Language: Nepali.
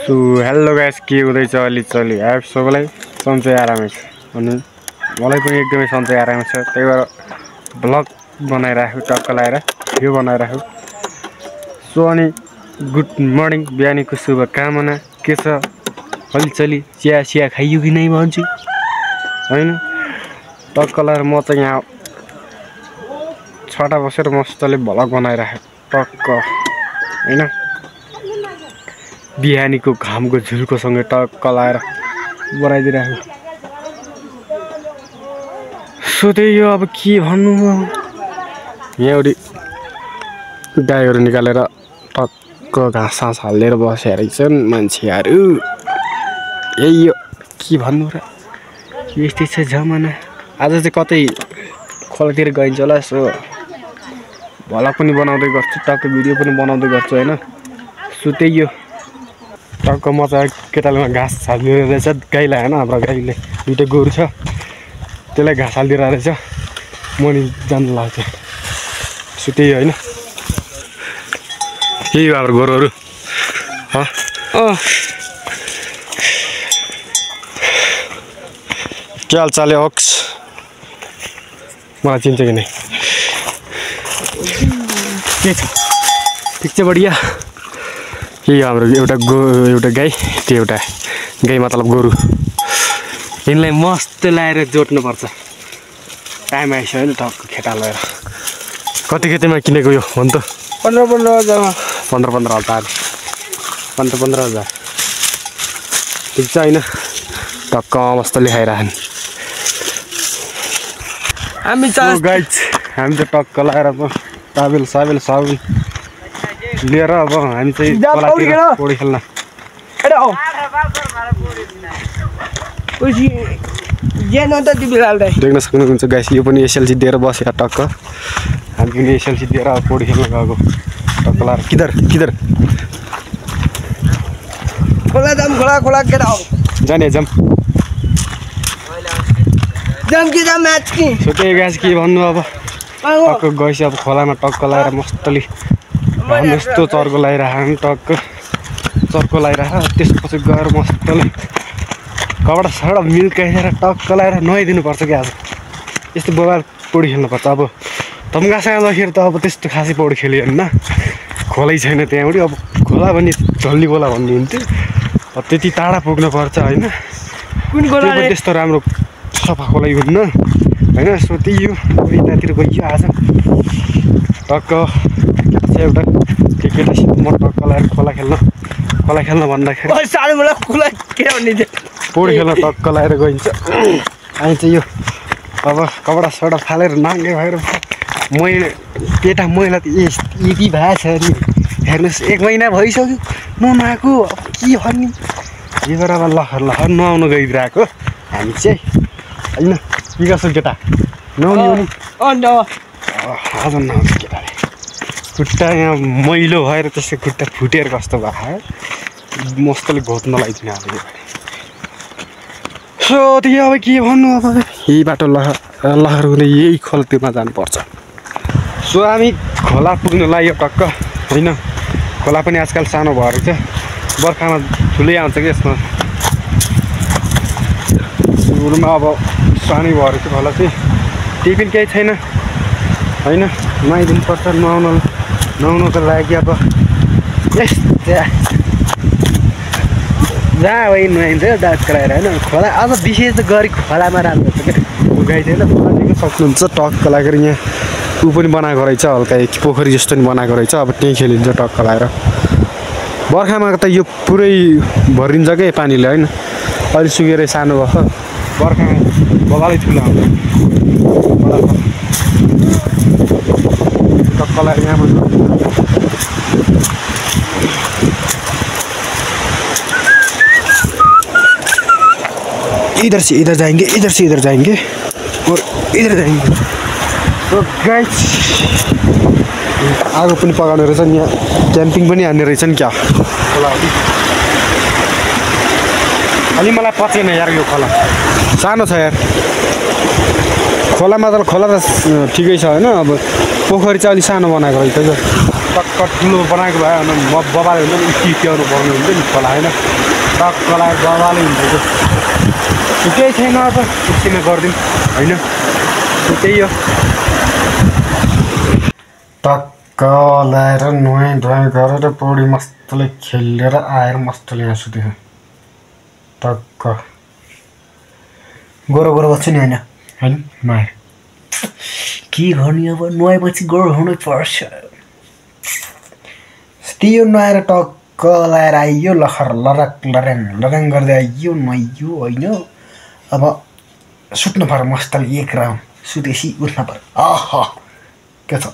सो हेलो गाइस, के हुँदैछ अलि चलि आइप सबैलाई सन्चै आरामै छ अनि मलाई पनि एकदमै सन्चै आरामै छ। त्यही भएर भ्लग बनाइराख्यो, टक्क लगाएर भिडियो बनाइराख्यो। सो अनि गुड मर्निङ, बिहानीको शुभकामना। के छ हलचली, चिया खाइयो कि नै भन्छु हैन। टक्क लगाएर म चाहिँ यहाँ छटा बसेर मस्तले भ्लग बनाइराख्यो टक्क हैन। बिहानीको घामको झुल्कोसँगै टक्क लाएर बनाइदिइराख्यो। सो त्यही हो, अब के भन्नु। यहाँउरि गाईहरू निकालेर टक्क घाँस सास हालेर बसेर रहेछन् मान्छेहरू। यही हो, के भन्नु र, यस्तै छ जमाना। आज चाहिँ कतै खोलातिर गइन्छ होला। सो भ्लग पनि बनाउँदै गर्छु, टक्क भिडियो पनि बनाउँदै गर्छु हैन। सो त्यही हो, टक्क म चाहिँ केटाले घाँस हालिदिएर रहेछ गाईलाई होइन। हाम्रो गाईले दुइटा गोरु छ, त्यसलाई घाँस हालिदिएर रहेछ। म नि जानु लाग्छ। सो त्यही होइन, यही हो हाम्रो गोरुहरू। के हाल चाल ओक्स, मलाई चिन्छ कि नै? के छ, ठिक छ, बढिया। यही हाम्रो एउटा गाई, त्यो एउटा गाई मतलब गोरु। यिनलाई मस्त लाएर जोड्नुपर्छ। टाइम आइसक्यो होइन, टक्क खेता लगाएर। कतिमा किनेको यो भन् त? 15,000 15,000 15,000 ठिक छ होइन। टक्क मस्तले खाइरहन् हामी त टक्क लगाएर टाबेल साबेल साबुन लिएर अब हामी चाहिँ पौडी खेल्न। देख्न सक्नुहुन्छ गाइस, यो पनि एसएलसी दिएर बसेर टक्क। हामी पनि एसएलसी दिएर अब पौडी खेल्न गएको टक्क लगाएर। किधर खोला जाने जम म्याच कि। सो त्यही गाइस, के भन्नु अब। टक्क गएपछि अब खोलामा टक्क लगाएर मस्तले यस्तो चर्को लगाइराख, टक्क चर्को लगाइराख। त्यसपछि गएर मस्तले कपडा सडा मिल्क खाइदिएर टक्क लगाएर नुहाइदिनुपर्छ क्या। आज यस्तो बबाल पौडी खेल्नुपर्छ। अब तम्गासा जाँदाखेरि त अब त्यस्तो खासै पौडी खेल्यो होइन, खोलै छैन त्यहाँबाट। अब खोला पनि झल्ली खोला भन्ने हुन्थ्यो, अब त्यति टाढा पुग्नुपर्छ होइन। कुन खोला त्यस्तो राम्रो सफा खोलै हुन्न होइन। सो त्यही हो, यतातिर गइयो आज टक्क। एउटा केटासित म टक्क लगाएर खोला खेल्न भन्दाखेरि पौडी खेल्न टक्क लगाएर गइन्छ। आइन्छ यो अब कपडा सडा फालेर नाङ्गे भएर केटा मैला त यति भएको छ नि। हेर्नुहोस्, 1 महिना भइसक्यो नुहाएको। अब के भन्ने, यो गरेर अब लहर नुहाउनु गइरहेको हामी चाहिँ होइन। के गर्छौ केटा, नुहाउने आज नुहाउँछ केटाले। खुट्टा यहाँ मैलो भएर त्यसै खुट्टा फुटेर कस्तो भयो, मस्तले घोच्न लगाइदिने अब यो। सो त्यो अब के भन्नु। अब यही बाटो लहर हुँदै यही खोलातिरमा जानुपर्छ। सो हामी खोला पुग्नु लाग्यो टक्क होइन। खोला पनि आजकल सानो भएर रहेछ, बर्खामा ठुलै आउँछ कि यसमा। सुरुमा अब सानै भएर चाहिँ खोला चाहिँ त्यही पनि केही छैन होइन। नुहाइदिनुपर्छ। नुहाउनुको लागि अब जहाँ वही नुहाइन्छ दाँत कराएर होइन। खोला अब विशेष गरी खोलामा राम्रो छ क्या। गाई चाहिँ होइन सक्नुहुन्छ टक्क लागेर। यहाँ ऊ पनि बनाएको रहेछ, हल्का एक पोखरी जस्तो नि बनाएको रहेछ। अब त्यहीँ खेलिन्छ टक्क लगाएर। बर्खामा त यो पुरै भरिन्छ क्या पानीले होइन। अहिले सुकेर सानो भयो, बर्खामा बगालै ठुलो आउँछ टक्क लगाएर। यहाँ इधर से इधर जाएंगे, इधर से इधर जाएंगे और इधर जाएंगे। तो गाइस, आगो पनि पकाउने रहेछ नि, यहाँ क्याम्पिङ पनि हान्ने रहेछ नि क्या खोला। अलि मलाई पचेन यार यो खोला, सानो छ यार। खोला त ठिकै छ होइन। अब पोखरी चाहिँ अलिक सानो बनाएको रहेछ त्यो टक्क ठुलो बनाएको भए बबाले हुन्छ नि उक्किआउनु पर्ने हुन्छ नि खोला होइन टक्क लाएर बबाले हुन्छ त्यो केही छैन अब एकछिन गरिदिउँ होइन त्यही हो टक्क लाएर नुहाइ धुवाइ गरेर पौडी मस्तले खेलेर आएर मस्तले यहाँ सुतेँ टक्क गोरो गोरो बस्छु नि होइन होइन नुहाएर के गर्ने अब नुहाएपछि गोरो हुनै पर्छ त्यो नुहाएर टक्क लाएर आइयो लखर लरक लर्याङ लर्याङ गर्दै आइयो नुहाइयो होइन अब सुत्नु पर्यो मस्तले एक राउन्ड सुतेपछि उठ्नु पर्यो आह के छ